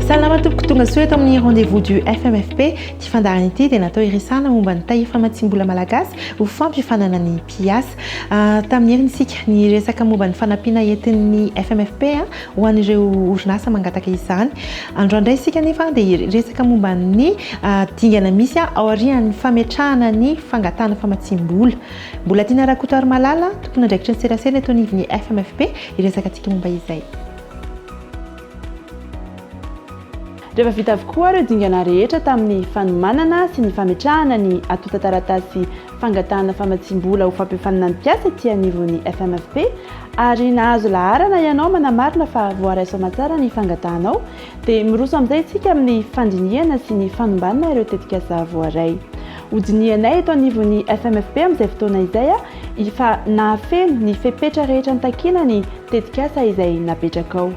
Salama tompoko tonga soa eto amin'ny rendez-vous du FMFP ty fandarana ity dia natao iresana momba ny tahiry matsimbola malagasy ho fampifanana ny mpiasa tamin'ny herin'ny isika ny resaka momba ny fanampiana entin'ny FMFP ho an'ireo orinasa mangataka izany. Androandray isika nefa dia resaka momba ny dingana misy ao aorian'ny fametrahana ny fangatahana famatsimbola. Mbola tiana rakoto malala tompona andraikitra ny serasera eto anivon'ny FMFP iresaka antsika momba izay. Rehefa vita avokoa ireo dingana rehetra tamin'ny fanomanana sy ny fametrahana ny atota taratasy fangatahana famatsimbola ho fampifanana ny mpiasa ety anivon'ny FMFP ary nahazo laharana ianao manamarina fa voaraisa amatsara ny fangatahanao dia miroso amin'izay isika amin'ny fandinihana sy ny fanombanana ireo tetikasa voaray. Hodinianay eto anivon'ny FMFP amin'izay fotoana izay fa nahafeno ny fepetra rehetra nitakina ny tetikasa izay napetraka ao.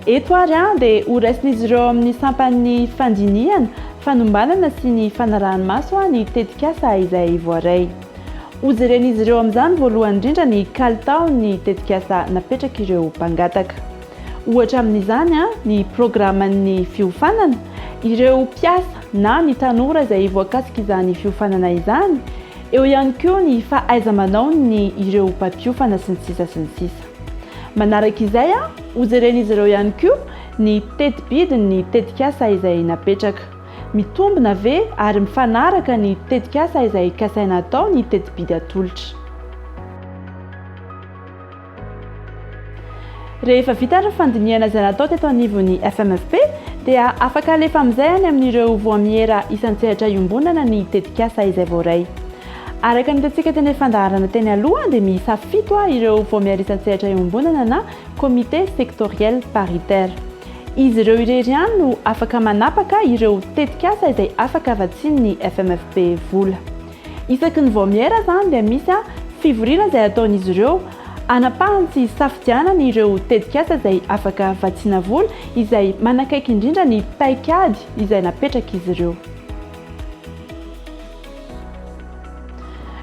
Eto ary dia horaisin'izy ireo amin'ny sampan'ny fandinihana, fanombanana sy ny fanarahany maso ny tetikasa izay voaray. Hojeren'izy ireo amin'izany voalohany indrindra ny kalitaon'ny tetikasa napetraka ireo mpangataka. Ohatra amin'izany ny programan'ny fiofanana, ireo mpiasa na ny tanora izay voakasika izany fiofanana izany, eo ihany koa ny fahaiza-manaony ireo mpampiofana sy ny sisa sy ny sisa. Manaraka izay hojeren'izy ireo ihany koa ny teti-bidin'ny tetikasa izay napetraka. Mitombina ve ary mifanaraka ny tetikasa izay kasaina atao ny teti-bidy atolotra. Rehefa vita ny fandinihana izay natao teto anivon'ny FMFP dia afaka alefa amin'izay any amin'ireo voamiera isan-tsehatra iombonana ny tetikasa izay voaray. Araka ny hitantsika teny fandaharana teny aloha dia miisa 7 ireo voamiera isan-tsehatra iombonana na comité sectoriel paritaire. Izy ireo irery ihany no afaka manapaka ireo tetikasa izay afaka avatsian'ny FMFP vola. Isaky ny voamiera zany dia misy fivoriana izay ataon'izy ireo anapahany sy safidianana ireo tetikasa izay afaka avatsiana vola izay manakaiky indrindra ny paikady izay napetraka izy ireo.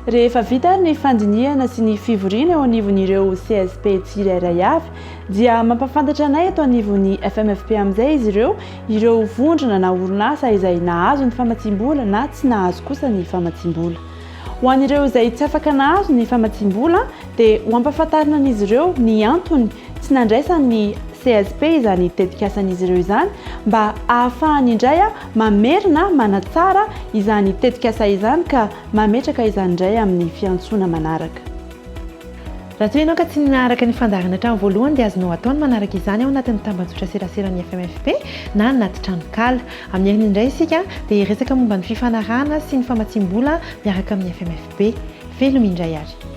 Rehefa vita ny fandinihana sy ny fivoriana eo anivon'ireo CSP tsirairay avy dia mampafantatra anay eto anivon'ny FMFP amin'izay izy ireo vondrona na orinasa izay nahazo ny famatsimbola na tsy nahazo kosa ny famatsimbola. Ho an'ireo izay tsy afaka nahazo ny famatsimbola dia ho ampafantarina an'izy ireo ny antony tsy nandraisan'ny CSP izany tetikasan'izy ireo izany mba ahafahany indray mamerina manatsara izany tetikasa izany ka mametraka izany indray amin'ny fiantsoana manaraka. Raha toa ianao ka tsy nanaraka ny fandaharana hatramin'ny voalohany dia azonao atao ny manaraka izany ao anatin'ny tambazotra serasera FMFP na anaty tranokala. Amin'ny herin'ny indray isika dia resaka momba ny fifanarahana sy ny famatsimbola miaraka amin'ny FMFP. Velomindray ary.